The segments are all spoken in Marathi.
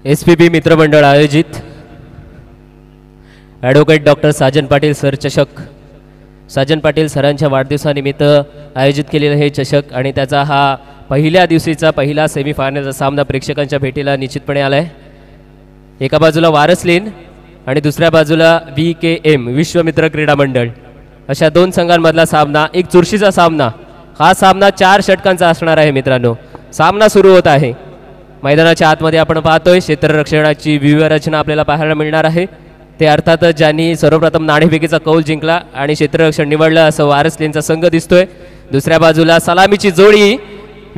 एसपीबी मित्रमंडळ आयोजित advocate doctor Sajan Patil sir चषक, साजन पाटील सरांच्या वाढदिवसानिमित्त आयोजित केलेला हे चषक आणि त्याचा हा पहिल्या दिवशीचा पहिला सेमीफायनलचा सामना प्रेक्षकांच्या भेटीला निश्चितपणे आला आहे. एका बाजूला वारसलीन आणि दुसऱ्या बाजूला VKM विश्वमित्र क्रीडा मंडळ, अशा दोन संघांमधला सामना, एक चुरशीचा सामना. हा सामना 4 षटकांचा असणार आहे. मित्रांनो, सामना सुरू होत आहे. मैदानाच्या आतमध्ये आपण पाहतोय क्षेत्ररक्षणाची व्यूहरचना आपल्याला पाहायला मिळणार आहे. ते अर्थातच ज्यांनी सर्वप्रथम नाणेफेकीचा कौल जिंकला आणि क्षेत्ररक्षण निवडलं असं वारसलीनचा संघ दिसतोय. दुसऱ्या बाजूला सलामीची जोडी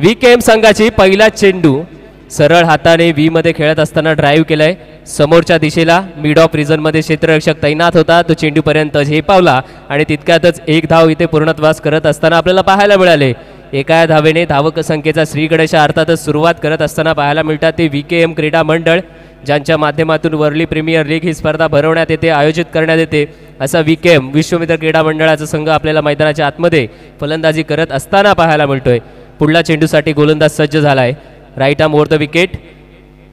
VKM संघाची. पहिला चेंडू सरळ हाताने V मध्ये खेळत असताना ड्राईव्ह केलाय समोरच्या दिशेला. मिड ऑफ रिझनमध्ये क्षेत्ररक्षक तैनात होता, तो चेंडूपर्यंत झेपावला आणि तितक्यातच एक धाव इथे पूर्णत्वास करत असताना आपल्याला पाहायला मिळाले. एका धावेने धावक संख्येचा श्री गणेश अर्थातच सुरुवात करत असताना पाहायला मिळतात ते VKM क्रीडा मंडळ, ज्यांच्या माध्यमातून वर्ली प्रीमियर लीग ही स्पर्धा भरवण्यात येते, आयोजित करण्यात येते. असा VKM विश्वमित्र क्रीडा मंडळाचा संघ आपल्याला मैदानाच्या आतमध्ये फलंदाजी करत असताना पाहायला मिळतोय. पुढल्या चेंडूसाठी गोलंदाज सज्ज झालाय. Right arm over the wicket.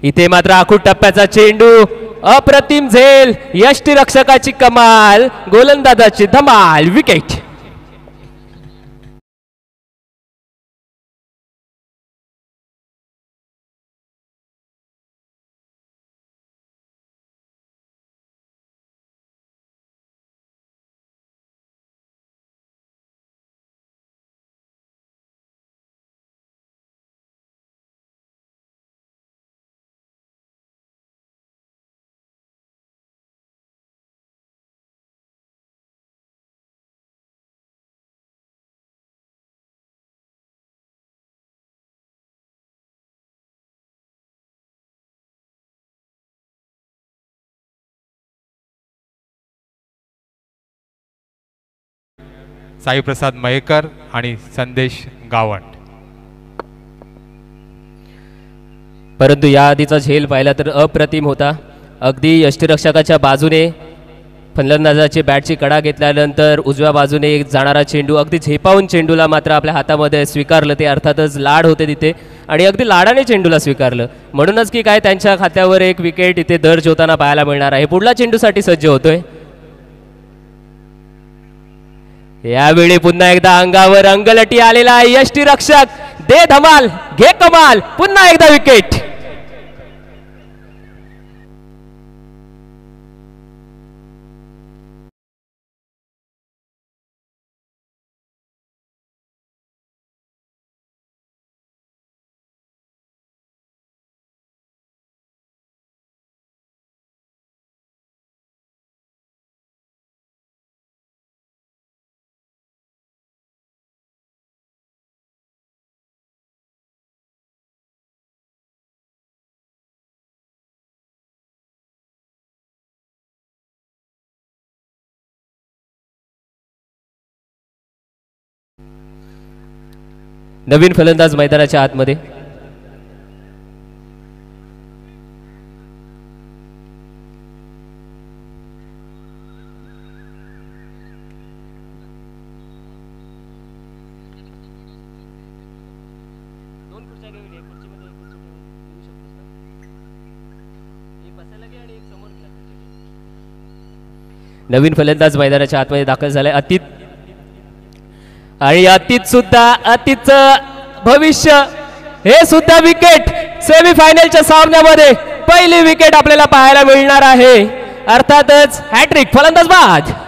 इथे मात्र आखूड टप्प्याचा चेंडू, अप्रतिम झेल, यष्टीरक्षकाची कमाल, गोलंदाजाची धमाल, विकेट. साईप्रसाद मयेकर आणि संदेश गावंड. परंतु या आधीचा झेल पाहिला तर अप्रतिम होता. अगदी यष्टीरक्षकाच्या बाजूने फलंदाजाची बॅटची कडा घेतल्यानंतर उजव्या बाजूने एक जाणारा चेंडू अगदी झेपावून चेंडूला मात्र आपल्या हातामध्ये स्वीकारलं. ते अर्थातच लाड होते तिथे आणि अगदी लाडाने चेंडूला स्वीकारलं. म्हणूनच की काय त्यांच्या खात्यावर एक विकेट इथे दर्ज होताना पाहायला मिळणार आहे. पुढल्या चेंडूसाठी सज्ज होतोय. यावेळी पुन्हा एकदा अंगावर अंगलटी आलेला आहे यष्टीरक्षक. दे धमाल, घे कमाल, पुन्हा एकदा विकेट. नवीन फलंदाज मैदानाच्या आतमध्ये. नवीन फलंदाज मैदानाच्या आतमध्ये दाखल झालाय अतीत. आणि अतीत सुद्धा, अतीतचं भविष्य, हे सुद्धा विकेट. सेमीफायनलच्या सामन्यामध्ये पहिली विकेट आपल्याला पाहायला मिळणार आहे. अर्थातच हॅट्रिक, फलंदाज बाद.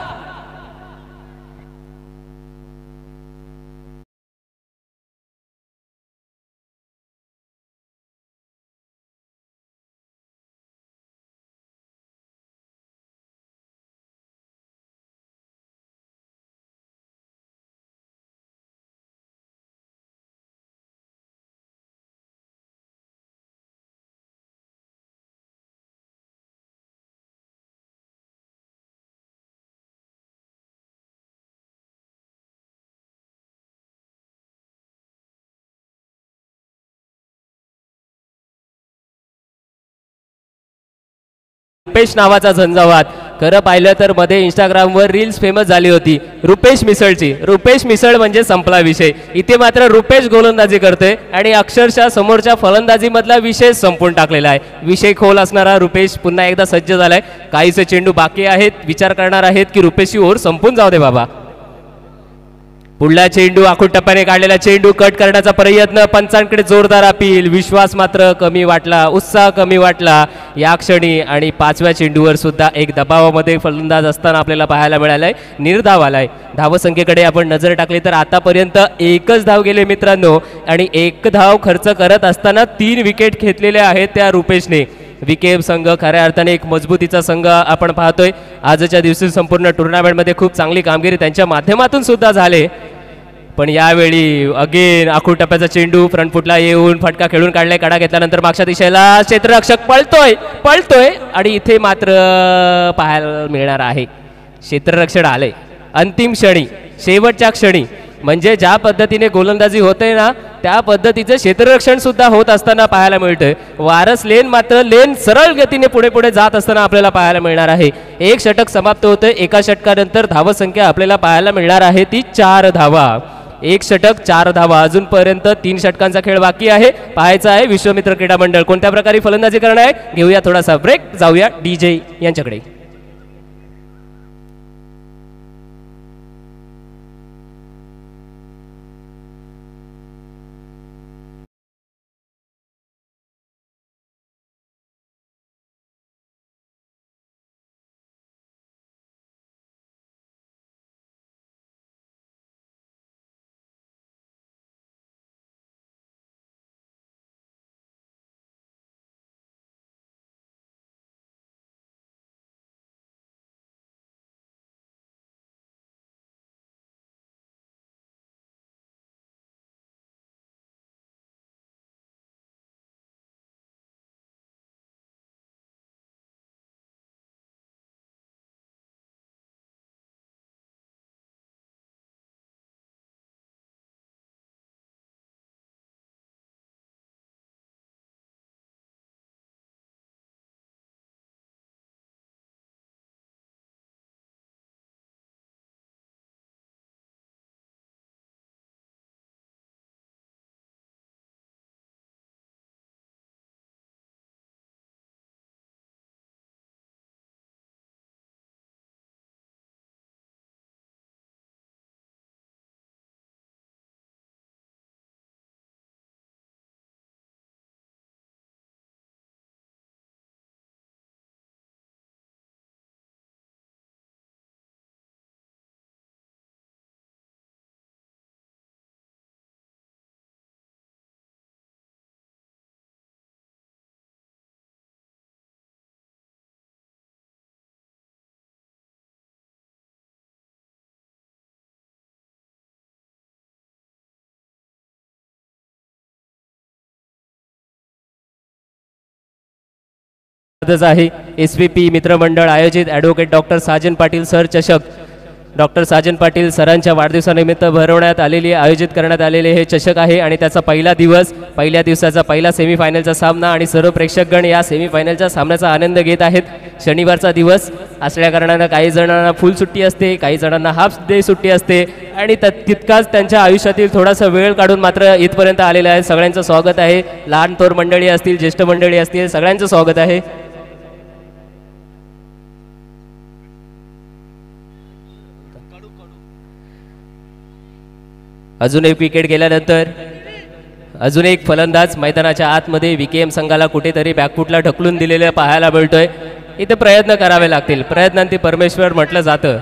पेश नावाचा झंझावात खरं पाहिलं तर मध्ये इंस्टाग्रामवर रील्स फेमस झाली होती रुपेश मिसळची. रुपेश मिसळ म्हणजे संपला विषय. इथे मात्र रुपेश गोलंदाजी करतोय आणि अक्षरशः समोरच्या फलंदाजीमधला विषय संपून टाकलेला आहे. विषय खोल असणारा रुपेश पुन्हा एकदा सज्ज झालाय. काहीसे चेंडू बाकी आहेत, विचार करणार आहेत की रुपेशची ओव्हर संपून जाऊ दे बाबा. पुढला चेंडू आखूड टप्प्याने काढलेला चेंडू कट करण्याचा प्रयत्न, पंचांकडे जोरदार अपील. विश्वास मात्र कमी वाटला, उत्साह कमी वाटला या क्षणी. आणि 5व्या चेंडूवर सुद्धा एक दबावामध्ये फलंदाज असताना आपल्याला पाहायला मिळालाय. निर्धाव आलाय. धावसंख्येकडे आपण नजर टाकली तर आतापर्यंत एकच धाव गेले मित्रांनो, आणि एक धाव खर्च करत असताना 3 विकेट घेतलेले आहेत त्या रुपेशने. विकेम संघ खऱ्या अर्थाने एक मजबूतीचा संघ आपण पाहतोय. आजच्या दिवशी संपूर्ण टुर्नामेंटमध्ये खूप चांगली कामगिरी त्यांच्या माध्यमातून सुद्धा झाले. पण यावेळी अगेन आखूड टप्प्याचा चेंडू फ्रंट फुटला येऊन फटका खेळून काढलाय. कडा घेतल्यानंतर मागच्या दिशेला क्षेत्ररक्षक पळतोय आणि इथे मात्र पाहायला मिळणार आहे क्षेत्ररक्षण आले अंतिम क्षणी, शेवटच्या क्षणी. म्हणजे ज्या पद्धतीने गोलंदाजी होते ना त्या पद्धतीचं क्षेत्ररक्षण सुद्धा होत असताना पाहायला मिळतंय. वारस लेन मात्र लेन सरळ गतीने पुढे पुढे जात असताना आपल्याला पाहायला मिळणार आहे. एक षटक समाप्त होतंय. एका षटकानंतर धावसंख्या आपल्याला पाहायला मिळणार आहे ती 4 धावा. एक षटक 4 धावा. अजूनपर्यंत 3 षटकांचा खेळ बाकी आहे. पाहायचा आहे विश्वमित्र क्रीडा मंडळ कोणत्या प्रकारे फलंदाजी करणार आहे. घेऊया थोडासा ब्रेक, जाऊया DJ यांच्याकडे. आहे SVP मित्रमंडळ आयोजित advocate doctor Sajan Patil sir चषक. डॉक्टर साजन पाटील सरांच्या वाढदिवसानिमित्त भरवण्यात आलेली आयोजित करण्यात आलेले हे चषक आहे आणि त्याचा पहिला दिवस, पहिल्या दिवसाचा पहिला सेमीफायनलचा सामना आणि सर्व प्रेक्षकगण या सेमीफायनलच्या सामन्याचा आनंद घेत आहेत. शनिवारचा दिवस असल्या कारणानं काही जणांना फुल सुट्टी असते, काही जणांना हाफ डे सुट्टी असते आणि तितकाच त्यांच्या आयुष्यातील थोडासा वेळ काढून मात्र इथपर्यंत आलेला आहे. सगळ्यांचं स्वागत आहे. लहान थोर मंडळी असतील, ज्येष्ठ मंडळी असतील, सगळ्यांचं स्वागत आहे. अजून एक विकेट गेल्यानंतर अजून एक फलंदाज मैदानाच्या आतमध्ये विकेएम संघाला कुठेतरी बॅकफुटला ढकलून दिलेलं पाहायला मिळतोय. इथे प्रयत्न करावे लागतील. प्रयत्नांती परमेश्वर म्हटलं जातं.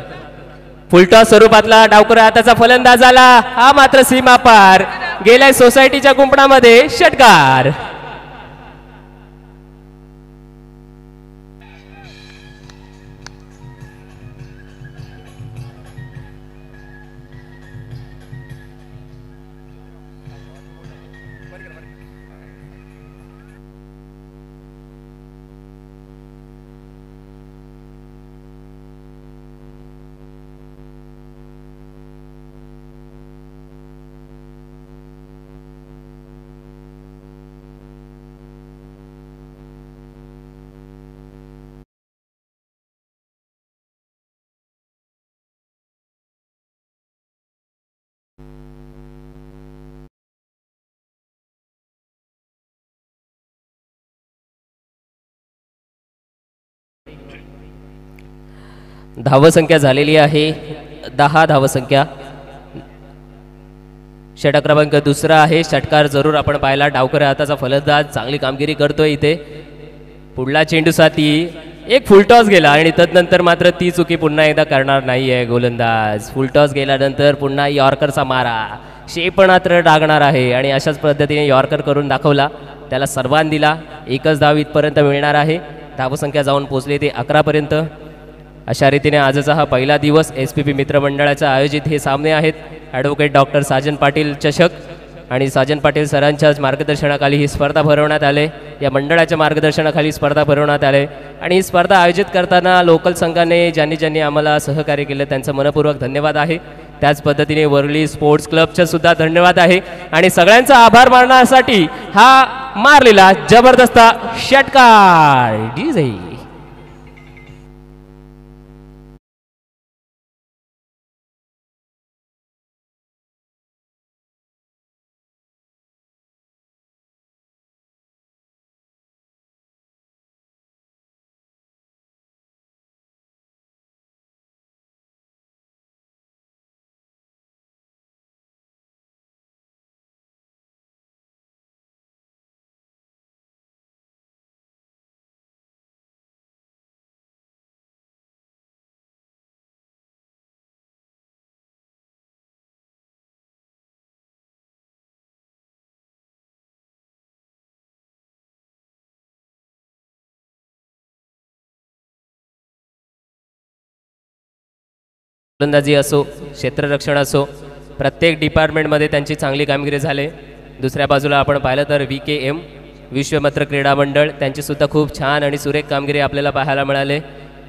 फुलटॉस स्वरूपातला डावकर हाताचा फलंदाज आला. हा मात्र सीमा पार गेलाय सोसायटीच्या कुंपणामध्ये. षटकार. धावसंख्या झालेली आहे 10 धावसंख्या. षटक क्रमांक दुसरा आहे. षटकार जरूर आपण पाहिला. डावकर हाताचा फलंदाज चांगली कामगिरी करतोय इथे. पुढला चेंडूसाठी एक फुलटॉस गेला आणि तदनंतर मात्र ती चुकी पुन्हा एकदा करणार नाही आहे गोलंदाज. फुलटॉस गेल्यानंतर पुन्हा यॉर्करचा मारा क्षेपणास्त्र डागणार आहे आणि अशाच पद्धतीने यॉर्कर करून दाखवला. त्याला सर्वान दिला. एकच धाव इथपर्यंत मिळणार आहे. धावसंख्या जाऊन पोहोचली ते 11 पर्यंत. अशा रीतीने आजचा हा पहिला दिवस SPP मित्रमंडळाचा आयोजित हे सामने आहेत. ॲडव्होकेट डॉक्टर साजन पाटील चषक आणि साजन पाटील सरांच्याच मार्गदर्शनाखाली ही स्पर्धा भरवण्यात आले. या मंडळाच्या मार्गदर्शनाखाली स्पर्धा भरवण्यात आले आणि ही स्पर्धा आयोजित करताना लोकल संघाने ज्यांनी आम्हाला सहकार्य केलं त्यांचं मनपूर्वक धन्यवाद आहे. त्याच पद्धतीने वरळी स्पोर्ट्स क्लबचा सुद्धा धन्यवाद आहे आणि सगळ्यांचा आभार मानण्यासाठी हा मारलेला जबरदस्त षटकार डीजे. फलंदाजी असो क्षेत्ररक्षण असो प्रत्येक डिपार्टमेंटमध्ये त्यांची चांगली कामगिरी झाली. दुसऱ्या बाजूला आपण पाहिलं तर VKM विश्वमित्र क्रीडा मंडळ त्यांचीसुद्धा खूप छान आणि सुरेख कामगिरी आपल्याला पाहायला मिळाले.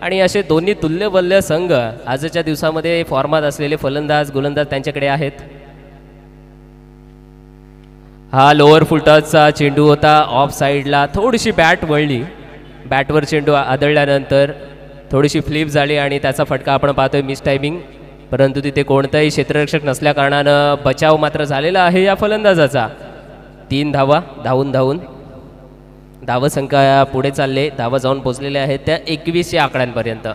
आणि असे दोन्ही तुल्यबल्य संघ आजच्या दिवसामध्ये फॉर्मात असलेले फलंदाज गोलंदाज त्यांच्याकडे आहेत. हा लोअर फुलटॉसचा चेंडू होता. ऑफ साईडला थोडीशी बॅट वळली. बॅटवर चेंडू आदळल्यानंतर थोडीशी फ्लिप झाली आणि त्याचा फटका आपण पाहतोय मिस टायमिंग. परंतु तिथे कोणताही क्षेत्ररक्षक नसल्या कारणानं बचाव मात्र झालेला आहे या फलंदाजाचा. 3 धावा धावून धावसंख्या पुढे चालले. धावा जाऊन पोचलेल्या आहेत त्या 21 या आकड्यांपर्यंत.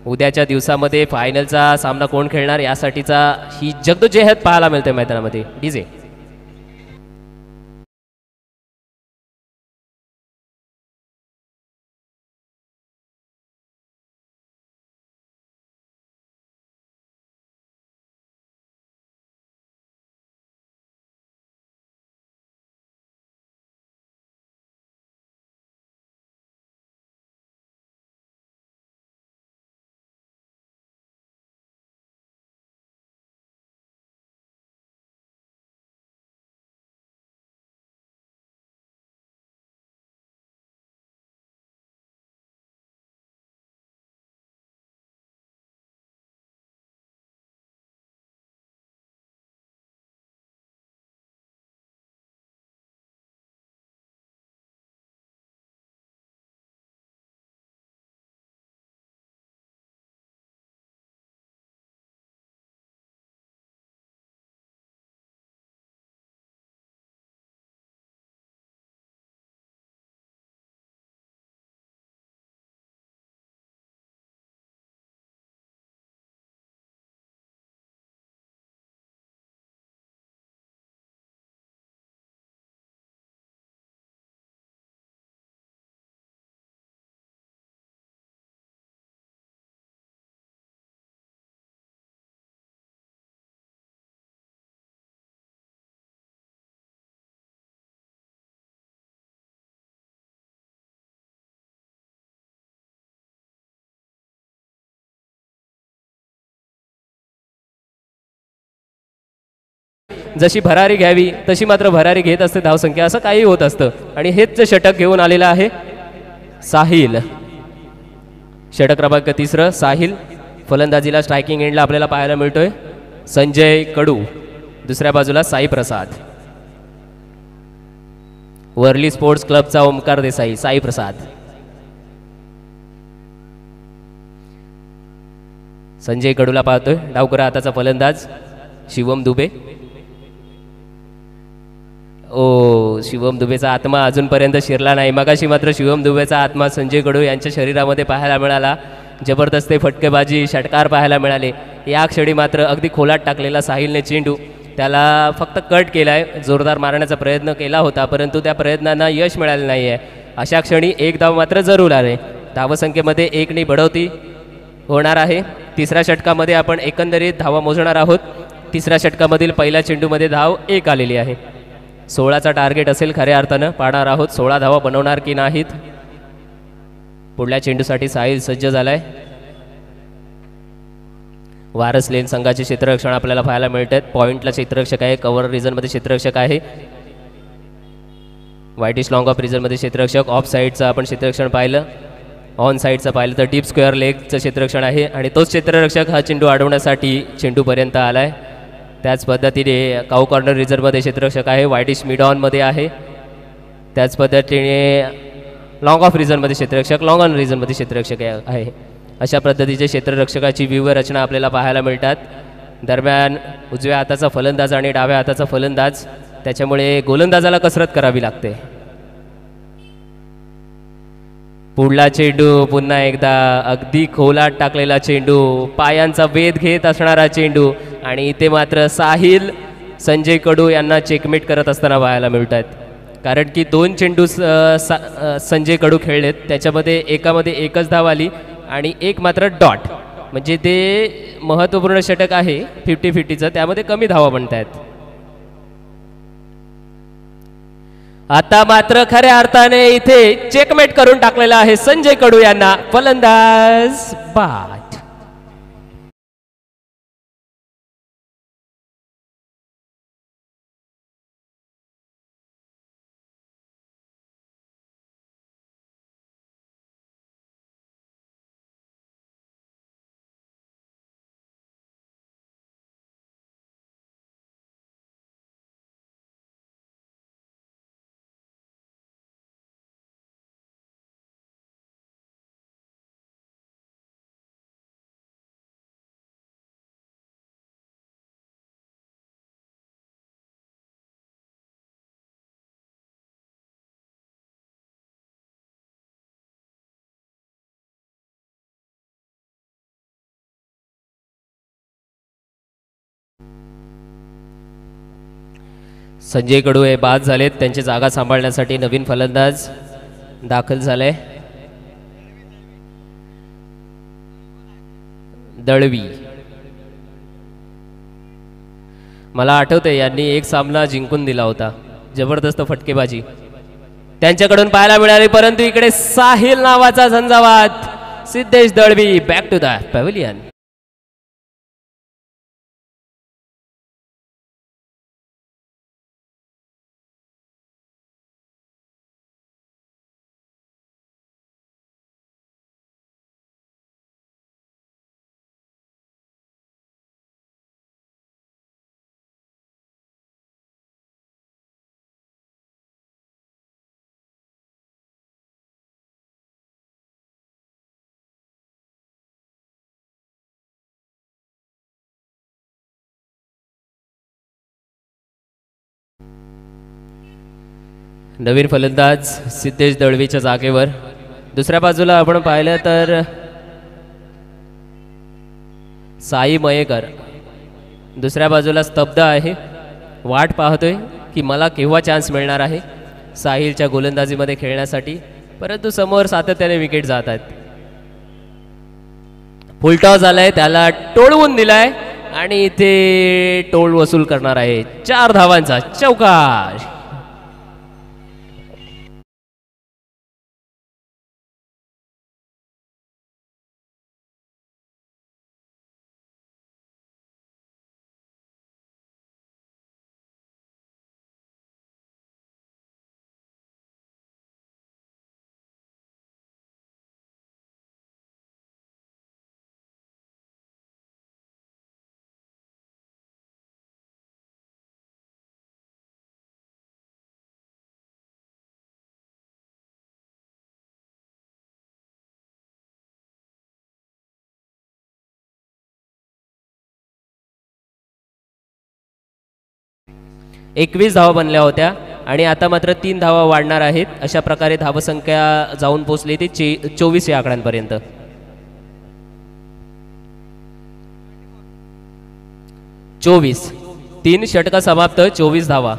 उद्याच्या दिवसामध्ये फायनलचा सामना कोण खेळणार यासाठीचा ही जगदोजहद पाहायला मिळते मैदानामध्ये. डीजे जशी भरारी घ्यावी तशी मात्र भरारी घेत असते धावसंख्या. असं काही होत असतं आणि हेच षटक घेऊन आलेलं आहे साहिल. षटक क्रमांक 3 साहिल. फलंदाजीला स्ट्रायकिंग एंडला आपल्याला पाहायला मिळतोय संजय कडू. दुसऱ्या बाजूला साई प्रसाद. वरली स्पोर्ट्स क्लबचा ओमकार देसाई. साई प्रसाद. संजय कडूला पाहतोय. डावकर हाताचा फलंदाज शिवम दुबे. ओ, शिवम दुबेचा आत्मा अजूनपर्यंत शिरला नाही. मगाशी मात्र शिवम दुबेचा आत्मा संजय कडू यांच्या शरीरामध्ये पाहायला मिळाला. जबरदस्त फटकेबाजी, षटकार पाहायला मिळाले. या क्षणी मात्र अगदी खोलात टाकलेला साहिलने चेंडू, त्याला फक्त कट केला आहे. जोरदार मारण्याचा प्रयत्न केला होता, परंतु त्या प्रयत्नांना यश मिळालं नाही आहे. अशा क्षणी एक धाव मात्र जरूर आले. धावसंख्येमध्ये 1ने बढवती होणार आहे. तिसऱ्या षटकामध्ये आपण एकंदरीत धावा मोजणार आहोत. तिसऱ्या षटकामधील पहिल्या चेंडूमध्ये धाव 1 आलेली आहे. 16चा टार्गेट असेल खऱ्या अर्थानं. पाहणार आहोत 16 धावा बनवणार की नाहीत. पुढल्या चेंडूसाठी साहिल सज्ज झालाय. वारस लेन संघाचे क्षेत्ररक्षण आपल्याला पाहायला मिळतात. पॉइंटला क्षेत्ररक्षक आहे, कव्हर रिझनमध्ये क्षेत्ररक्षक आहे, व्हाईटिश लॉंग ऑफ रिझनमध्ये क्षेत्ररक्षक. ऑफ साईडचं आपण क्षेत्ररक्षण पाहिलं, ऑन साईडचं पाहिलं तर डीप स्क्वेअर लेगचं क्षेत्ररक्षण आहे. आणि तोच क्षेत्ररक्षक हा चेंडू अडवण्यासाठी चेंडूपर्यंत आलाय. त्याच पद्धतीने काऊ कॉर्नर रिझनमध्ये क्षेत्ररक्षक आहे, व्हाईटिश मिड ऑनमध्ये आहे. त्याच पद्धतीने लॉंग ऑफ रिझनमध्ये क्षेत्ररक्षक, लॉंग ऑन रिझनमध्ये क्षेत्ररक्षक आहे. अशा पद्धतीचे क्षेत्ररक्षकाची व्यूहरचना आपल्याला पाहायला मिळतात. दरम्यान उजव्या हाताचा फलंदाज आणि डाव्या हाताचा फलंदाज, त्याच्यामुळे गोलंदाजाला कसरत करावी लागते. पुढला चेंडू पुन्हा एकदा अगदी खोलात टाकलेला चेंडू, पायांचा वेध घेत असणारा चेंडू. आणि इथे मात्र साहिल संजय कडू यांना चेकमेट करत असताना पाहायला मिळतात. कारण की 2 चेंडू संजय कडू खेळलेत, त्याच्यामध्ये एकामध्ये 1च धाव आली आणि एक मात्र डॉट. म्हणजे ते महत्त्वपूर्ण षटक आहे 50-50चं, त्यामध्ये कमी धावा बनत आहेत. आता मात्र खऱ्या अर्थाने इथे चेकमेट करून टाकलेला आहे संजय कडू यांना. फलंदाज बाद. संजय कडू हे बाद झालेत. त्यांची जागा सांभाळण्यासाठी नवीन फलंदाज दाखल झालाय, दळवी. मला आठवतंय यांनी एक सामना जिंकून दिला होता. जबरदस्त फटकेबाजी त्यांच्याकडून पाहायला मिळाली. परंतु इकडे साहिल नावाचा झंझावात. Siddhesh Dalvi back to the pavilion. नवीन फलंदाज सिद्धेश दळवीच्या जागेवर. दुसऱ्या बाजूला आपण पाहिलं तर साई मयेकर दुसऱ्या बाजूला स्तब्ध आहे, वाट पाहतोय की मला केव्हा चान्स मिळणार आहे साहिलच्या गोलंदाजीमध्ये खेळण्यासाठी. परंतु समोर सातत्याने विकेट जात आहेत. फुलटॉस झालाय, त्याला टोळवून दिलाय आणि इथे टोळ वसूल करणार आहे. 4 धावांचा चौकार. 21 धावा बनल्या होत्या आणि आता मात्र 3 धावा वाढणार आहेत. अशा प्रकारे धावसंख्या जाऊन पोहोचली ती 24 या आकड्यांपर्यंत. 24 3 षटकं समाप्त, 24 धावा.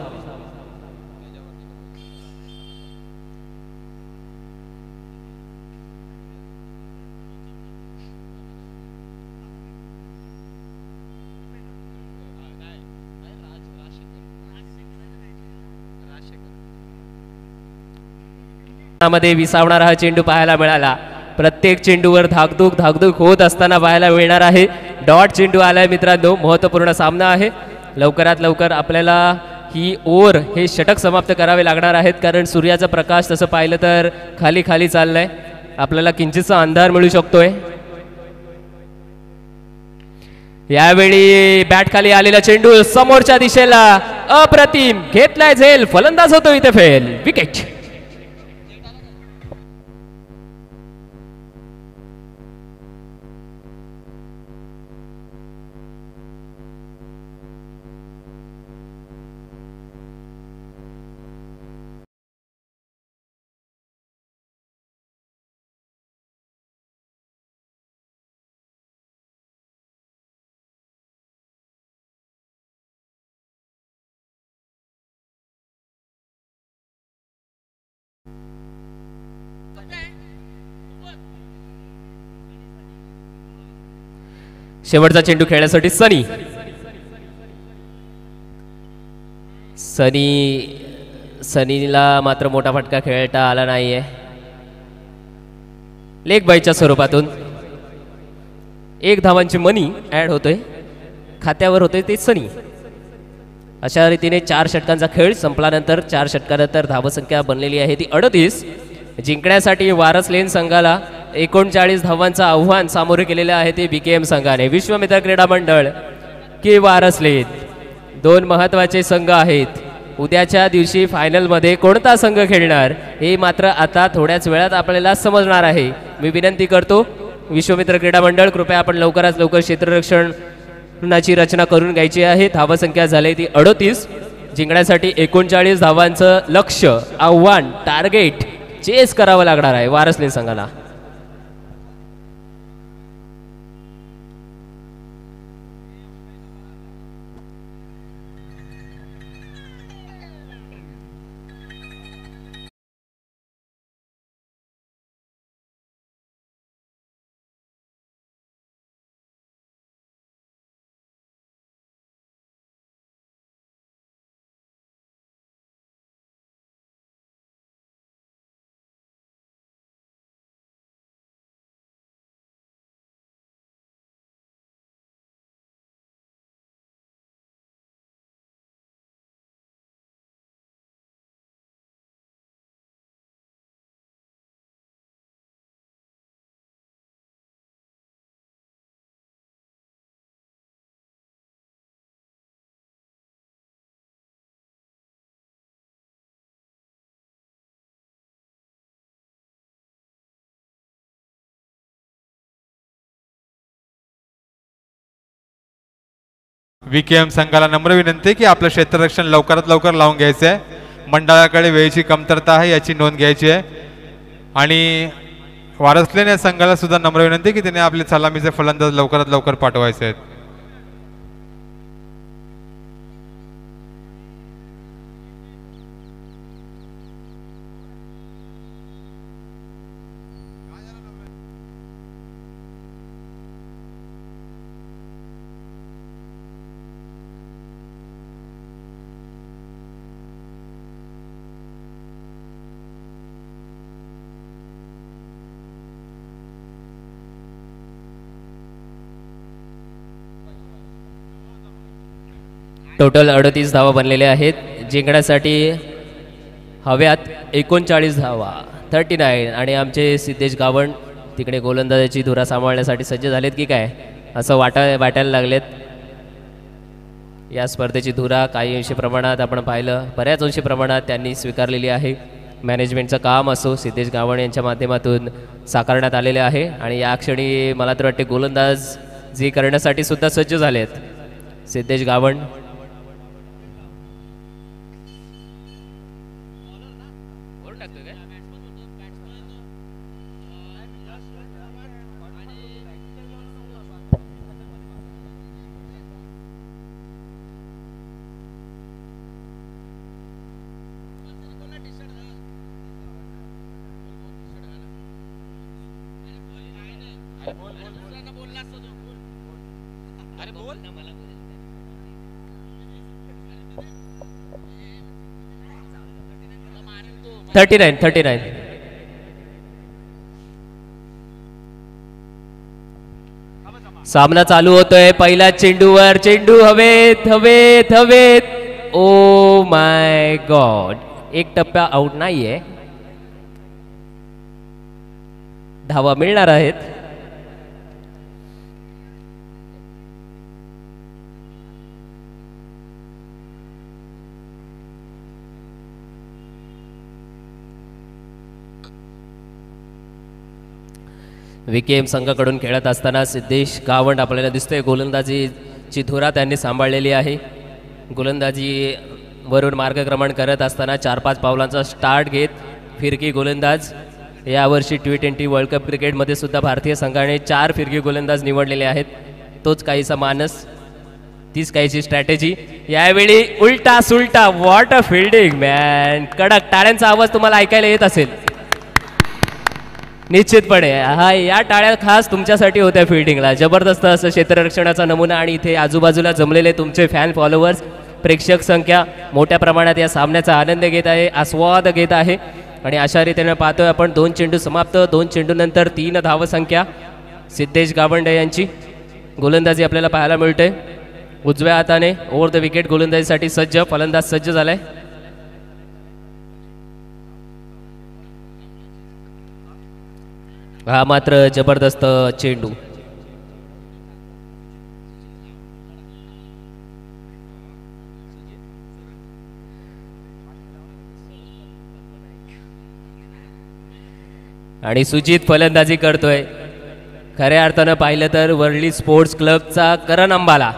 मध्ये विसावणारा हा चेंडू पाहायला मिळाला. प्रत्येक चेंडूवर धाकधूक होत असताना पाहायला मिळणार आहे. डॉट चेंडू आलाय मित्रांनो. महत्त्वपूर्ण सामना आहे. लवकरात लवकर आपल्याला ही ओव्हर हे षटक समाप्त करावे लागणार आहेत, कारण सूर्याचा प्रकाश तसं पाहिलं तर खाली खाली चाललाय. आपल्याला किंचितसा अंधार मिळू शकतोय. यावेळी बॅट खाली आलेला चेंडू समोरच्या दिशेला अप्रतिम घेतलाय झेल. फलंदाज होतो इथे फेल. विकेट. शेवटचा चेंडू खेळण्यासाठी सनीला मात्र मोठा फटका खेळता आला नाहीये. लेग बायच्या स्वरूपातून 1 धावांची मनी ऍड होतोय खात्यावर, होतोय ते सनी. अशा रीतीने 4 षटकांचा खेळ संपल्यानंतर 4 षटकानंतर धावसंख्या बनलेली आहे ती 38. जिंकण्यासाठी वारस लेन संघाला 39 धावांचं आव्हान सामोरे केलेलं आहे ते बीकेएम संघाने. विश्वमित्र क्रीडा मंडळ की वारस लेन, 2 महत्त्वाचे संघ आहेत. उद्याच्या दिवशी फायनलमध्ये कोणता संघ खेळणार हे मात्र आता थोड्याच वेळात आपल्याला समजणार आहे. मी विनंती करतो विश्वमित्र क्रीडा मंडळ, कृपया आपण लवकरात लवकर क्षेत्ररक्षणाची रचना करून घ्यायची आहे. धावसंख्या झाली ती 38. जिंकण्यासाठी 39 धावांचं लक्ष्य, आव्हान, टार्गेट चेस करावं लागणार आहे वारस लेन संघाला. VKM संघाला नम्र विनंती की आपलं क्षेत्ररक्षण लवकरात लवकर लावून घ्यायचं आहे. मंडळाकडे वेळेची कमतरता आहे याची नोंद घ्यायची आहे. आणि वारसलेन या संघाला सुद्धा नम्र विनंती की त्याने आपले सलामीचे फलंदाज लवकरात लवकर पाठवायचे आहेत. टोटल 38 धावा बनलेल्या आहेत. जिंकण्यासाठी हव्यात 39 धावा, 39. आणि आमचे सिद्धेश गावण तिकडे गोलंदाजाची धुरा सांभाळण्यासाठी सज्ज झालेत की काय असं वाटायला लागलेत. या स्पर्धेची धुरा काही अंशी प्रमाणात आपण पाहिलं, बऱ्याच अंशी प्रमाणात त्यांनी स्वीकारलेली आहे. मॅनेजमेंटचं काम असो सिद्धेश गावण यांच्या माध्यमातून साकारण्यात आलेले आहे. आणि या क्षणी मला तर वाटते गोलंदाज जी करण्यासाठी सुद्धा सज्ज झालेत सिद्धेश गावण. 39. सामना चालू होतोय. पहिल्या चेंडूवर चेंडू हवेत हवेत हवेत. ओ माय गॉड, एक टप्प्या आउट नाहीये. धावा मिळणार आहेत. विकेएम संघाकडून खेळत असताना सिद्धेश गावंड आपल्याला दिसतोय. गोलंदाजीची धुरा त्यांनी सांभाळलेली आहे. गोलंदाजी वरून मार्गक्रमण करत असताना 4-5 पावलांचा स्टार्ट घेत फिरकी गोलंदाज. यावर्षी T20 वर्ल्ड कप क्रिकेटमध्ये सुद्धा भारतीय संघाने 4 फिरकी गोलंदाज निवडलेले आहेत. तोच काहीसा मानस, तीच काहीची स्ट्रॅटेजी. यावेळी उलटा सुलटा. What a fielding man. कडक टाळ्यांचा आवाज तुम्हाला ऐकायला येत असेल निश्चितपणे. हा, या टाळ्या खास तुमच्यासाठी होत्या फिल्डिंगला. जबरदस्त असं क्षेत्ररक्षणाचा नमुना. आणि इथे आजूबाजूला जमलेले तुमचे फॅन फॉलोअर्स, प्रेक्षक संख्या मोठ्या प्रमाणात या सामन्याचा आनंद घेत आहे, आस्वाद घेत आहे. आणि अशा रीतीने पाहतोय आपण 2 चेंडू समाप्त. 2 चेंडूनंतर 3 धावसंख्या सिद्धेश गावंडे यांची. गोलंदाजी आपल्याला पाहायला मिळते. उजव्या हाताने ओव्हर द विकेट गोलंदाजीसाठी सज्ज. फलंदाज सज्ज झालाय. हा मात्र जबरदस्त चेंडू. आणि सुजित फलंदाजी करतोय. खऱ्या अर्थानं पाहिलं तर वर्ली स्पोर्ट्स क्लबचा करण अंबाला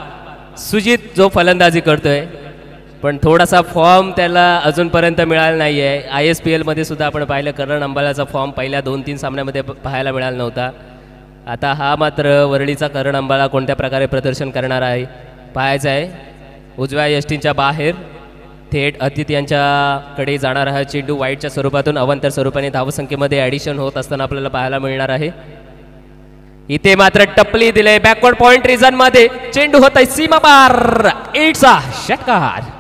सुजित जो फलंदाजी करतोय, पण थोडासा फॉर्म त्याला अजूनपर्यंत मिळाला नाही आहे. ISPL मध्ये सुद्धा आपण पाहिलं करण अंबालाचा फॉर्म पहिल्या 2-3 सामन्यामध्ये पाहायला मिळाला नव्हता. आता हा मात्र वरळीचा करण अंबाला कोणत्या प्रकारे प्रदर्शन करणार आहे पाहायचं आहे. उजव्या यष्टींच्या बाहेर थेट अतिथ यांच्याकडे जाणार हा चेंडू वाईटच्या स्वरूपातून अवांतर स्वरूपाने धावसंख्येमध्ये ॲडिशन होत असताना आपल्याला पाहायला मिळणार आहे. इथे मात्र टपली दिले बॅकवर्ड पॉइंट रिजन मध्ये. चेंडू होत आहे सीमा पार. इट्स षटकार.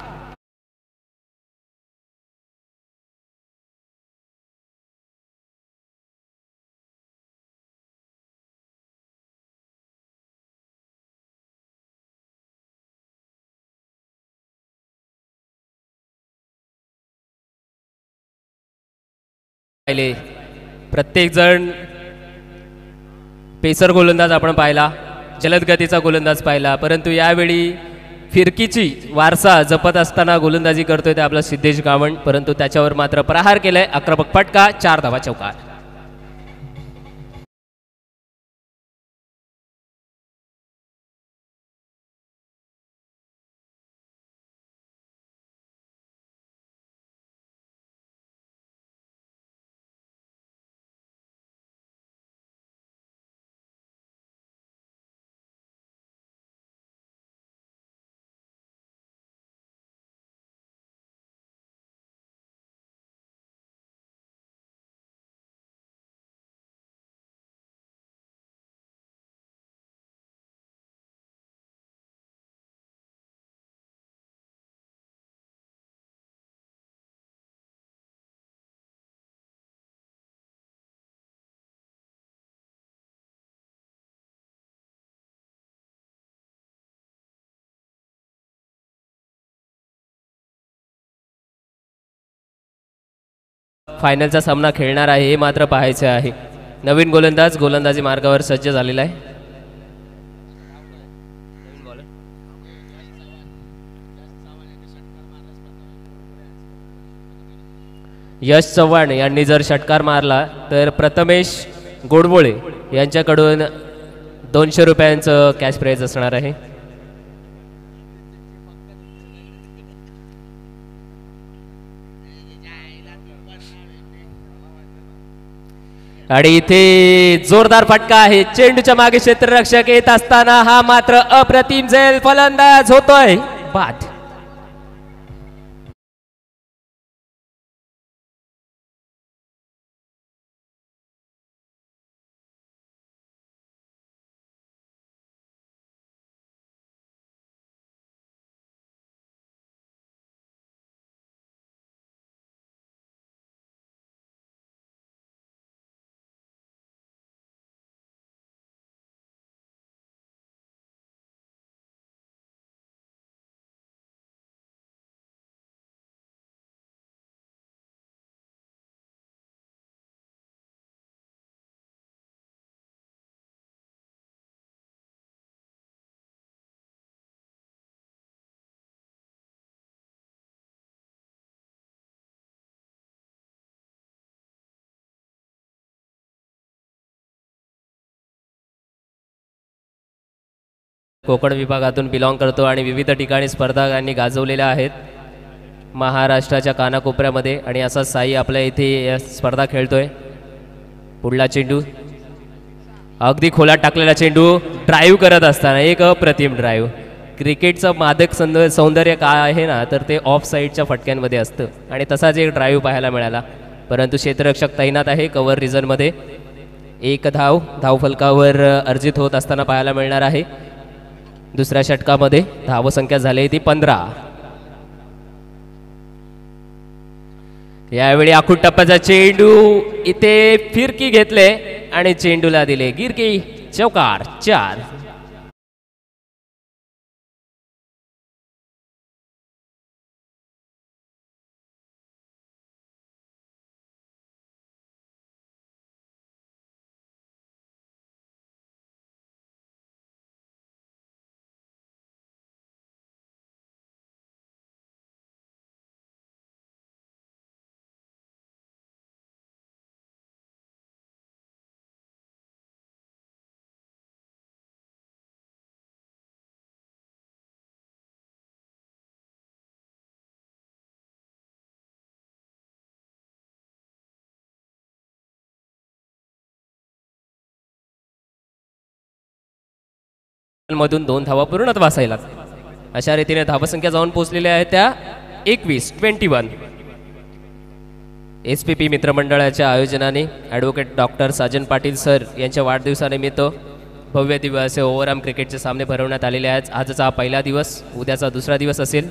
प्रत्येक जण पेसर गोलंदाज आपण पाहिला, जलद गतीचा गोलंदाज पाहिला, परंतु यावेळी फिरकीची वारसा जपत असताना गोलंदाजी करतोय ते आपला सिद्धेश गावंड. परंतु त्याच्यावर मात्र प्रहार केलाय. आक्रमक फटका. 4 धावा चौकार. फायनलचा सामना खेळणार आहे हे मात्र पाहायचे आहे. नवीन गोलंदाज गोलंदाजी मार्गावर सज्ज झालेला आहे. यश चव्हाण यांनी जर षटकार मारला तर प्रथमेश गोडबोळे यांच्याकडून 200 रुपयांचं कॅश प्राइज असणार आहे. आणि इथे जोरदार फटका आहे. चेंडूच्या मागे क्षेत्ररक्षक येत असताना हा मात्र अप्रतिम झेल फलंदाज होतोय बाद. कोकण विभागातून बिलॉंग करतो आणि विविध ठिकाणी स्पर्धा यांनी गाजवलेल्या आहेत महाराष्ट्राच्या कानाकोपऱ्यामध्ये आणि असाच साई आपल्या इथे स्पर्धा खेळतोय. पुढला चेंडू अगदी खोलात टाकलेला चेंडू ड्राईव्ह करत असताना एक अप्रतिम ड्राईव्ह. क्रिकेटचं मादक सौंदर्य काय आहे ना तर ते ऑफ साईडच्या फटक्यांमध्ये असतं आणि तसाच एक ड्राईव्ह पाहायला मिळाला. परंतु क्षेत्ररक्षक तैनात आहे कव्हर रिझनमध्ये. एक धावफलकावर अर्जित होत असताना पाहायला मिळणार आहे. दुसऱ्या षटकामध्ये धावसंख्या झाली ती 15. यावेळी आखूड टप्प्याचा चेंडू इथे फिरकी घेतले आणि चेंडूला दिले गिरकी. चौकार 4. मधून 2 धावा पूर्णत्वास वाचायला अशा रीतीने धावसंख्या जाऊन पोहोचलेल्या आहेत त्या 21. SPP मित्रमंडळाच्या आयोजनाने advocate doctor Sajan Patil sir यांच्या वाढदिवसानिमित्त भव्य दिव्य असे ओव्हरआर्म क्रिकेटचे सामने भरवण्यात आलेले आहेत. आजचा हा पहिला दिवस, उद्याचा दुसरा दिवस असेल.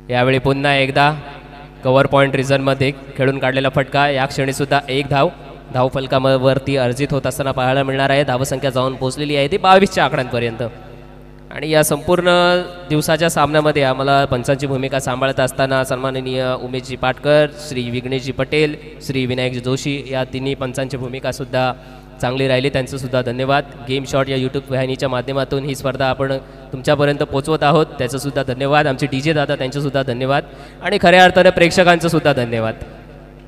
यावेळी पुन्हा एकदा कव्हर पॉईंट रिझनमध्ये खेळून काढलेला फटका. या क्षणी सुद्धा 1 धावफलकावरती अर्जित होत असताना पाहायला मिळणार आहे. धावसंख्या जाऊन पोहोचलेली आहे ती 22च्या आकड्यांपर्यंत. आणि या संपूर्ण दिवसाच्या सामन्यामध्ये आम्हाला पंचांची भूमिका सांभाळत असताना सन्माननीय उमेशजी पाटकर, श्री विघ्नेशजी पटेल, श्री विनायकजी जोशी या तिन्ही पंचांची भूमिकासुद्धा चांगली राहिली. त्यांचंसुद्धा धन्यवाद. गेम शॉट या यूट्यूब वाहिनीच्या माध्यमातून ही स्पर्धा आपण तुमच्यापर्यंत पोचवत आहोत, त्याचंसुद्धा धन्यवाद. आमचे DJ दादा त्यांचंसुद्धा धन्यवाद. आणि खऱ्या अर्थाने प्रेक्षकांचंसुद्धा धन्यवाद.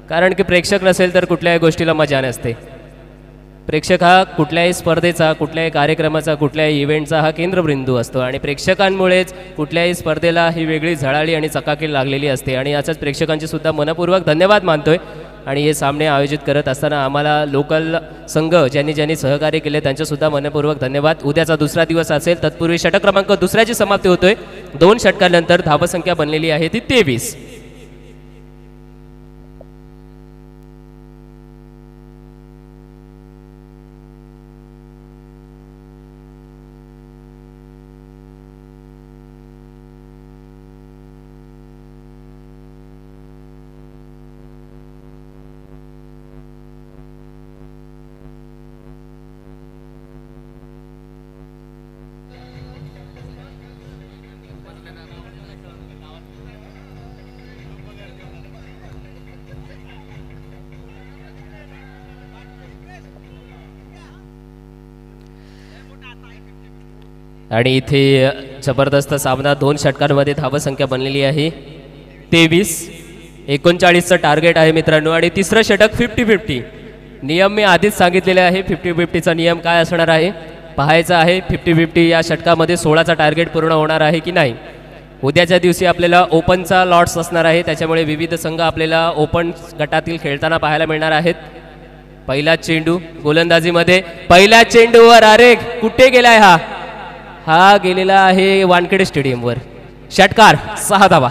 कारण की प्रेक्षक नसेल तर कुठल्याही गोष्टीला मजा नसते. प्रेक्षक हा कुठल्याही स्पर्धेचा, कुठल्याही कार्यक्रमाचा, कुठल्याही इव्हेंटचा हा केंद्रबिंदू असतो आणि प्रेक्षकांमुळेच कुठल्याही स्पर्धेला ही वेगळी झळाळी आणि चकाकी लागलेली असते. आणि याचाच प्रेक्षकांचे सुद्धा मनपूर्वक धन्यवाद मानतोय. आणि हे सामने आयोजित करत असताना आम्हाला लोकल संघ ज्यांनी सहकार्य केले त्यांचेसुद्धा मनपूर्वक धन्यवाद. उद्याचा दुसरा दिवस असेल. तत्पूर्वी षटक क्रमांक 2ची समाप्ती होतोय. 2 षटकानंतर धावसंख्या बनलेली आहे ती 23. आणि इथे जबरदस्त सामना 2 षटकांमध्ये धावसंख्या बनलेली आहे 23. 39चं टार्गेट आहे मित्रांनो. आणि तिसरं षटक 50-50. नियम मी आधीच सांगितलेले आहे. 50-50चा नियम काय असणार आहे पाहायचा आहे. 50-50 या षटकामध्ये 16चा टार्गेट पूर्ण होणार आहे की नाही. उद्याच्या दिवशी आपल्याला ओपनचा लॉट्स असणार आहे, त्याच्यामुळे विविध संघ आपल्याला ओपन गटातील खेळताना पाहायला मिळणार आहेत. पहिला चेंडू गोलंदाजीमध्ये, पहिल्या चेंडूवर अरे कुठे गेलाय हा गेलेला आहे वानखेडे स्टेडियमवर. षटकार 6 धावा.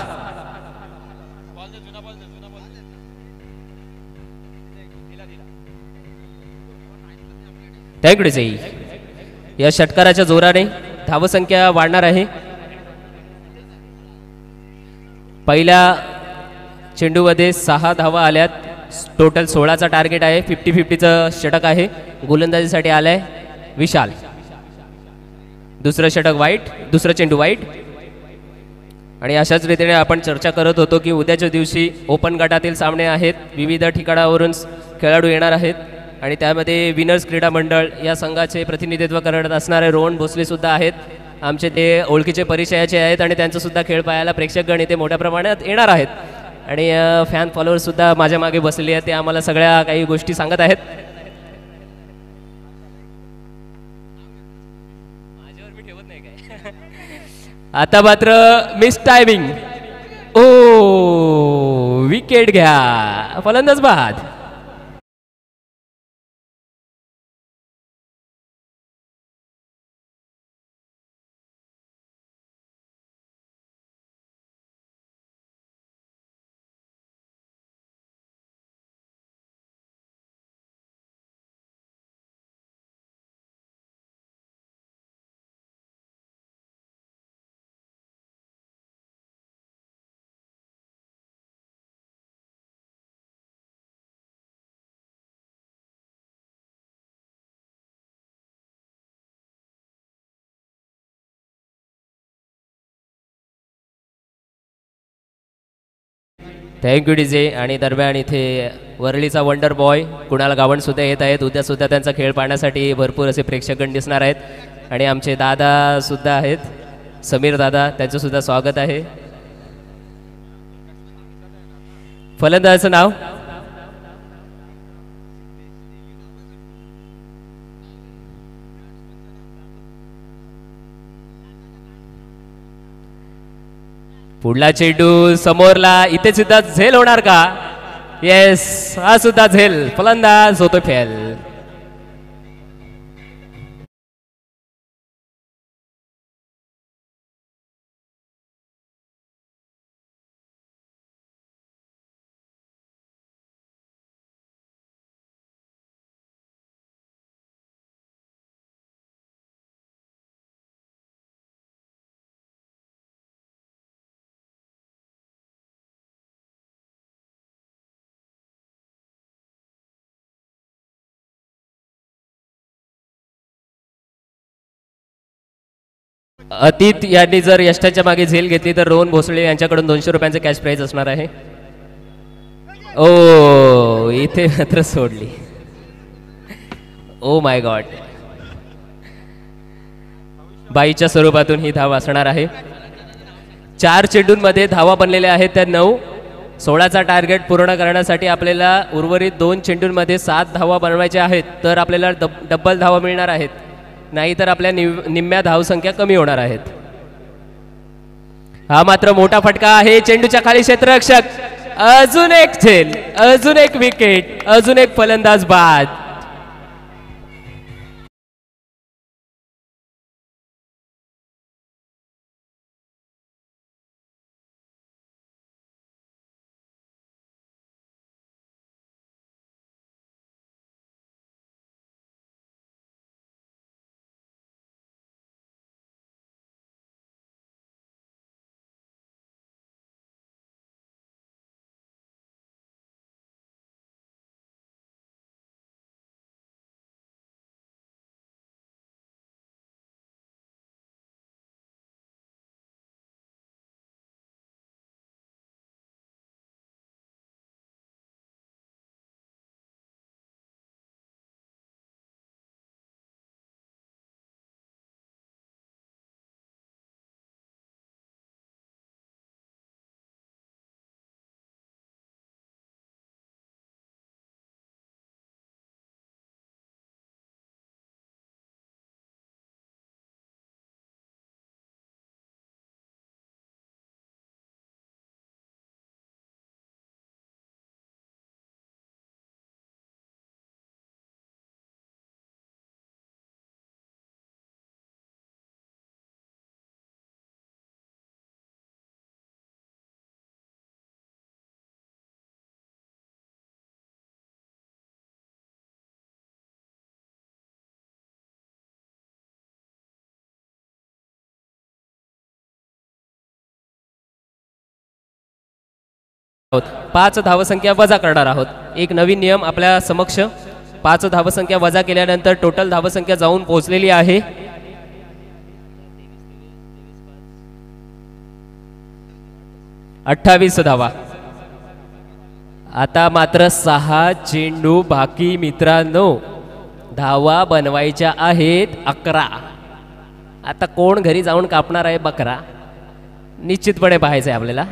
त्याकडे जाईल. या षटकाराच्या जोराने धावसंख्या वाढणार आहे. पहिल्या चेंडूमध्ये 6 धावा आल्यात. टोटल 16चा टार्गेट आहे. 50-50चं षटक आहे. गोलंदाजीसाठी आलाय विशाल. दुसरं षटक वाईट, दुसरं चेंडू वाईट. आणि अशाच रीतीने आपण चर्चा करत होतो की उद्याच्या दिवशी ओपन गटातील सामने आहेत. विविध ठिकाणावरून खेळाडू येणार आहेत आणि त्यामध्ये विनर्स क्रीडा मंडळ या संघाचे प्रतिनिधित्व करत असणारे रोहन भोसले सुद्धा आहेत. आमचे ते ओळखीचे परिचयाचे आहेत आणि त्यांचा सुद्धा खेळ पाहायला प्रेक्षकगण इथे मोठ्या प्रमाणात येणार आहेत. आणि फॅन फॉलोअर्स सुद्धा माझ्या मागे बसलेले आहेत. ते आम्हाला सगळ्या काही गोष्टी सांगत आहेत. आता मात्र मिस टायमिंग. ओ विकेट घ्या, फलंदाज बाद. Thank you DJ. आणि दरम्यान इथे वरळीचा वंडर बॉय कुणाल गावण सुद्धा येत आहेत. उद्या सुद्धा त्यांचा खेळ पाहण्यासाठी भरपूर असे प्रेक्षकगण दिसणार आहेत. आणि आमचे दादा सुद्धा आहेत, समीर दादा, त्यांचं सुद्धा स्वागत आहे. फलंदाजाचं नाव पुढला चेंडू समोरला, इथे सुद्धा झेल होणार का? येस, हा सुद्धा झेल. फलंदाज होतो फेल. अतीत यांनी जर यष्टाच्या मागे झेल घेतली तर रोहन भोसले यांच्याकडून 200 रुपयांचे कॅश प्राइज असणार आहे. ओ इथे मात्र सोडली. Oh my god. बाईच्या स्वरूपातून ही धाव असणार आहे. 4 चेंडूंमध्ये धावा बनलेल्या आहेत त्या 9. 16चा टार्गेट पूर्ण करण्यासाठी आपल्याला उर्वरित 2 चेंडूंमध्ये 7 धावा बनवायच्या आहेत. तर आपल्याला डबल धावा मिळणार आहेत, नाहीतर आपल्या निम्म्या धावसंख्या कमी होणार आहेत. हा मात्र मोठा फटका आहे. चेंडूच्या खाली क्षेत्ररक्षक. अजून एक झेल, अजून एक विकेट, अजून एक फलंदाज बाद. आहोत 5 धावसंख्या वजा करणार आहोत. एक नवीन नियम आपल्या समक्ष. 5 धावसंख्या वजा केल्यानंतर टोटल धावसंख्या जाऊन पोहोचलेली आहे 28 धावा. आता मात्र 6 चेंडू बाकी मित्रांनो. धावा बनवायच्या आहेत 11. आता कोण घरी जाऊन कापणार आहे बकरा निश्चितपणे पाहायचं आहे आपल्याला.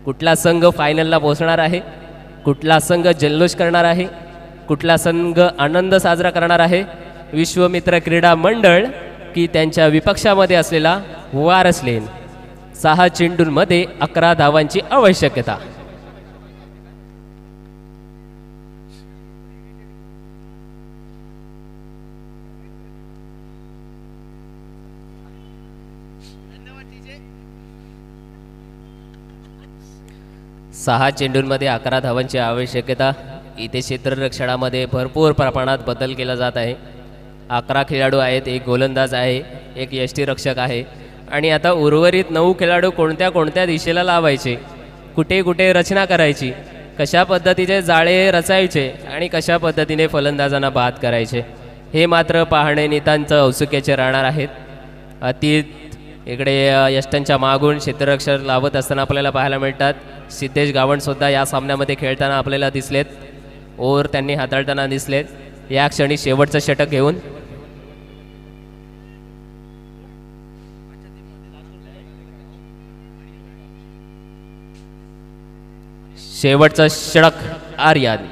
कुठला संघ फायनलला पोहोचणार आहे, कुठला संघ जल्लोष करणार आहे, कुठला संघ आनंद साजरा करणार आहे. विश्वमित्र क्रीडा मंडळ की त्यांच्या विपक्षामध्ये असलेला वारसलेन 6 चेंडूंमध्ये 11 धावांची आवश्यकता. सहा चेंडूंमध्ये 11 धावांची आवश्यकता. इथे क्षेत्ररक्षणामध्ये भरपूर प्रमाणात बदल केला जात आहे. 11 खेळाडू आहेत, एक गोलंदाज आहे, एक यष्टीरक्षक आहे आणि आता उर्वरित 9 खेळाडू कोणत्या कोणत्या दिशेला लावायचे, कुठे कुठे रचना करायची, कशा पद्धतीचे जाळे रचायचे आणि कशा पद्धतीने फलंदाजांना बाद करायचे हे मात्र पाहणे नितांत औत्सुक्याचे राहणार आहेत. इकडे यष्टांच्या मागून क्षेत्ररक्षक लावत असताना आपल्याला पाहायला मिळतात. सिद्धेश गावणसुद्धा या सामन्यामध्ये खेळताना आपल्याला दिसलेत. ओव्हर त्यांनी हाताळताना दिसलेत. या क्षणी शेवटचं षटक घेऊन शेवटचं षटक आर्यन.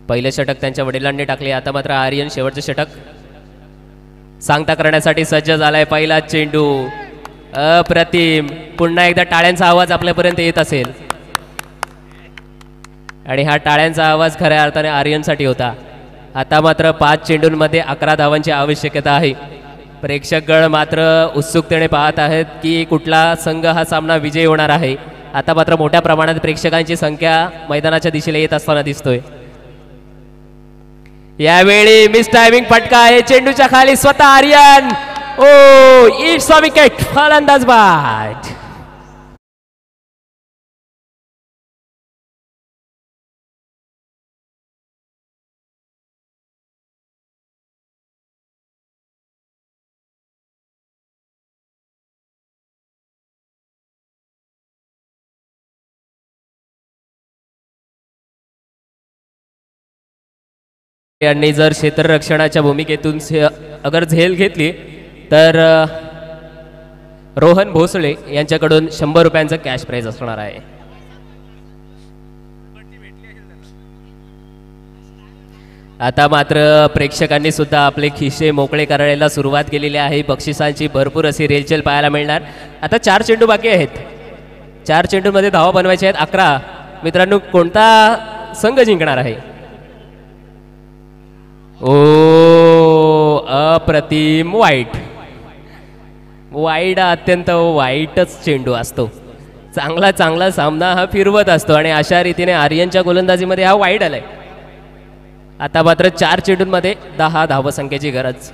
पहिले षटक त्यांच्या वडिलांनी टाकले. आता मात्र आर्यन शेवटचं षटक सांगता करण्यासाठी सज्ज झालाय. पहिला चेंडू अप्रतिम. पुन्हा एकदा टाळ्यांचा आवाज आपल्यापर्यंत येत असेल आणि हा टाळ्यांचा आवाज खऱ्या अर्थाने आर्यनसाठी होता. आता मात्र 5 चेंडूंमध्ये 11 धावांची आवश्यकता आहे. प्रेक्षकगण मात्र उत्सुकतेने पाहत आहेत की कुठला संघ हा सामना विजयी होणार आहे. आता मात्र मोठ्या प्रमाणात प्रेक्षकांची संख्या मैदानाच्या दिशेला येत असताना दिसतोय. यावेळी मिस टायमिंग फटका आहे. चेंडूच्या खाली स्वतः Aryan. Oh it's a wicket. फलंदाज बाद. यांनी जर क्षेत्ररक्षणाच्या भूमिकेतून अगर झेल घेतली तर रोहन भोसले यांच्याकडून 100 रुपयांचं कॅश प्राइज असणार आहे. आता मात्र प्रेक्षकांनी सुद्धा आपले खिसे मोकळे करायला सुरुवात केलेली आहे. बक्षिसांची भरपूर अशी रेलचेल पाहायला मिळणार. आता 4 चेंडू बाकी आहेत. 4 चेंडूमध्ये धावा बनवायचे आहेत 11. मित्रांनो, कोणता संघ जिंकणार आहे? ओ अप्रतिम. वाईट अत्यंत वाईटच चेंडू असतो. चांगला सामना हा फिरवत असतो आणि अशा रीतीने आर्यनच्या गोलंदाजीमध्ये हा वाईट आलाय. आता मात्र 4 चेंडूंमध्ये 10 धावसंख्येची गरज.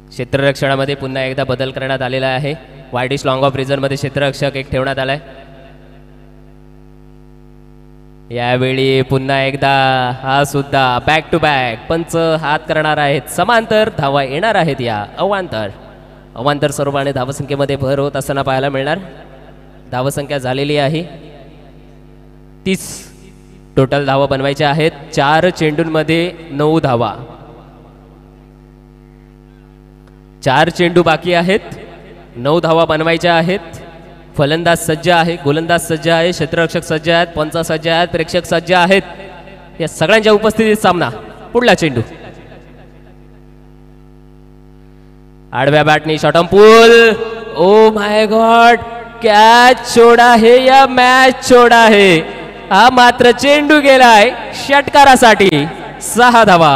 क्षेत्ररक्षणामध्ये पुन्हा एकदा बदल करण्यात आलेला आहे. वाईडिश लॉंग ऑफ रिझनमध्ये क्षेत्ररक्षक एक ठेवण्यात आलाय. यावेळी पुन्हा एकदा हा सुद्धा बॅक टू बॅक पंच हात करणार आहेत. समांतर धावा येणार आहेत. या अवांतर स्वरूपाने धावसंख्येमध्ये भर होत असताना पाहायला मिळणार. धावसंख्या झालेली आहे 30. टोटल धावा बनवायच्या आहेत. 4 चेंडूंमध्ये 9 धावा. 4 चेंडू बाकी आहेत. 9 धावा बनवायच्या आहेत. फलंदाज सज्ज आहे, गोलंदाज सज्ज आहे, क्षेत्ररक्षक सज्ज आहेत, पंच सज्ज आहेत, प्रेक्षक सज्ज आहेत. या सगळ्यांच्या उपस्थितीत सामना. पुढला चेंडू आडव्या बॅटनी शॉटम पूल. ओ माय गॉड, कॅच छोडा है या मॅच छोडा है. हा मात्र चेंडू गेलाय षटकारासाठी. 6 धावा.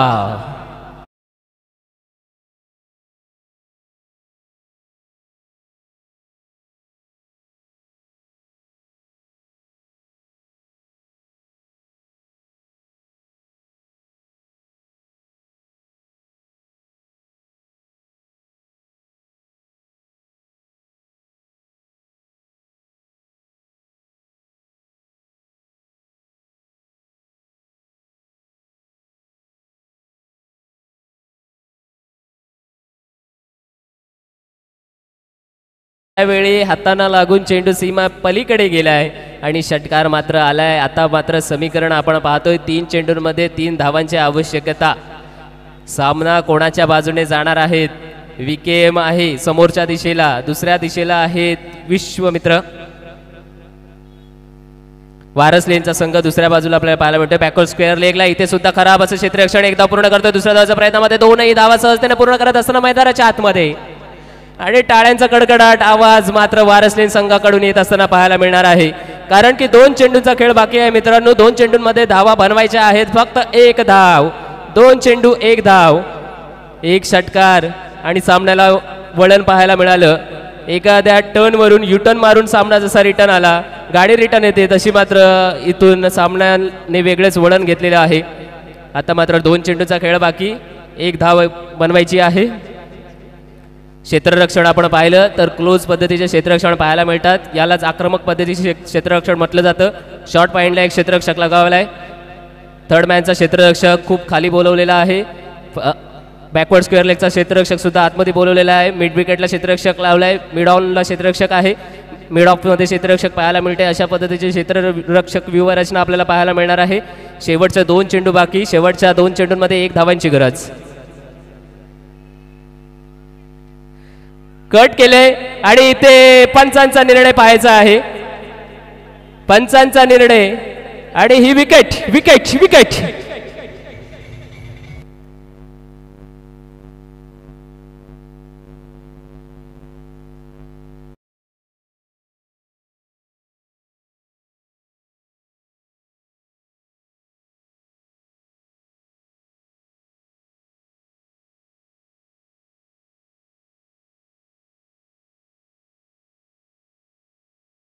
त्यावेळी हातांना लागून चेंडू सीमा पलीकडे गेलाय आणि षटकार मात्र आलाय. आता मात्र समीकरण आपण पाहतोय 3 चेंडूंमध्ये 3 धावांची आवश्यकता. सामना कोणाच्या बाजूने जाणार आहेत? विकेएम आहे समोरच्या दिशेला, दुसऱ्या दिशेला आहेत विश्वमित्र. वारसलेनचा संघ दुसऱ्या बाजूला आपल्याला पाहायला मिळतोय बॅकवर्ड स्क्वेअर लेगला. इथे सुद्धा खराब असं क्षेत्ररक्षण एकदा पूर्ण करतोय दुसऱ्या धावाच्या प्रयत्नामध्ये. दोनही धावा सहजतेने पूर्ण करत असताना मैदानाच्या आतमध्ये आणि टाळ्यांचा कडकडाट आवाज मात्र वारसलेन संघाकडून येत असताना पाहायला मिळणार आहे. कारण की 2 चेंडूंचा खेळ बाकी आहे मित्रांनो. 2 चेंडूंमध्ये धावा बनवायच्या आहेत. फक्त 1 धाव. 2 चेंडू 1 धाव. 1 षटकार आणि सामन्याला वळण पाहायला मिळालं. एखाद्या टर्नवरून युटर्न मारून सामना जसा रिटर्न आला, गाडी रिटर्न येते तशी मात्र इथून सामन्याने वेगळेच वळण घेतलेलं आहे. आता मात्र 2 चेंडूचा खेळ बाकी. 1 धाव बनवायची आहे. क्षेत्ररक्षण आपण पाहिलं तर क्लोज पद्धतीचे क्षेत्ररक्षण पाहायला मिळतात. यालाच आक्रमक पद्धतीचे क्षेत्ररक्षण म्हटलं जातं. शॉर्ट पॉईंटला एक क्षेत्ररक्षक लगावला आहे. थर्ड मॅनचा क्षेत्ररक्षक खूप खाली बोलवलेला आहे. बॅकवर्ड स्क्वेअर लेगचा क्षेत्ररक्षक सुद्धा आतमध्ये बोलवलेला आहे. मिड विकेटला क्षेत्ररक्षक लावलाय. मिड ऑनला क्षेत्ररक्षक आहे. मिड ऑफमध्ये क्षेत्ररक्षक पाहायला मिळते. अशा पद्धतीचे क्षेत्ररक्षक व्यूहरचना आपल्याला पाहायला मिळणार आहे. शेवटचे 2 चेंडू बाकी. शेवटच्या 2 चेंडूंमध्ये 1 धावांची गरज. कट केले आणि इथे पंचांचा निर्णय पाहायचा आहे. पंचांचा निर्णय आणि ही विकेट विकेट विकेट.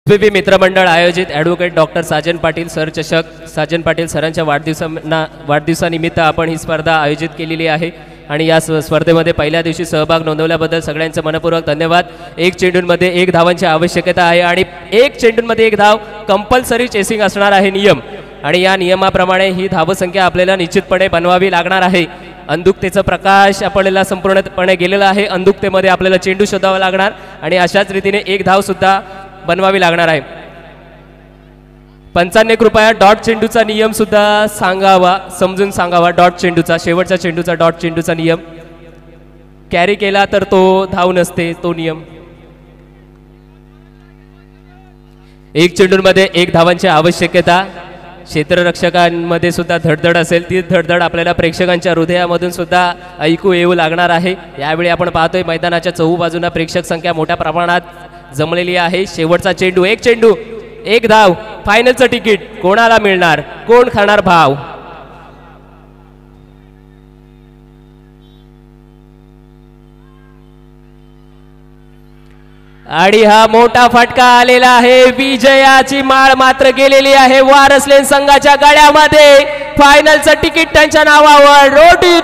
पीपी मित्रमंडळ आयोजित advocate doctor Sajan Patil sir चषक. साजन पाटील सरांच्या वाढदिवसानिमित्त आपण ही स्पर्धा आयोजित केलेली आहे आणि या स्पर्धेमध्ये पहिल्या दिवशी सहभाग नोंदवल्याबद्दल सगळ्यांचे मनपूर्वक धन्यवाद. 1 चेंडूंमध्ये 1 धावांची आवश्यकता आहे आणि 1 चेंडूंमध्ये 1 धाव कंपल्सरी चेसिंग असणार आहे नियम. आणि या नियमाप्रमाणे ही धावसंख्या आपल्याला निश्चितपणे बनवावी लागणार आहे. अंधुकतेचा प्रकाश आपल्याला संपूर्णपणे गेलेला आहे. अंधुकतेमध्ये आपल्याला चेंडू शोधावा लागणार आणि अशाच रीतीने 1 धाव सुद्धा बनवावी लागणार आहे. पंचांनी कृपया डॉट चेंडूचा नियम सुद्धा सांगावा, समजून सांगावा. डॉट चेंडूचा शेवटच्या चेंडूचा डॉट चेंडूचा नियम. कॅरी केला तर तो धाव नसते तो नियम. 1 चेंडूंमध्ये 1 धावांची आवश्यकता. क्षेत्ररक्षकांमध्ये सुद्धा धडधड असेल. ती धडधड आपल्याला प्रेक्षकांच्या हृदयामधून सुद्धा ऐकू येऊ लागणार आहे. यावेळी आपण पाहतोय मैदानाच्या चहूबाजूंना प्रेक्षक संख्या मोठ्या प्रमाणात जमलेली आहे. शेवटचा चेंडू 1 चेंडू 1 धाव. फायनलचं तिकीट कोणाला मिळणार, कोण खाणार भाव. आणि हा मोठा फटका आलेला आहे. विजयाची माळ मात्र गेलेली आहे वारसलेन संघाच्या गळ्यामध्ये. फायनलचं तिकीट त्यांच्या नावावर. रोटी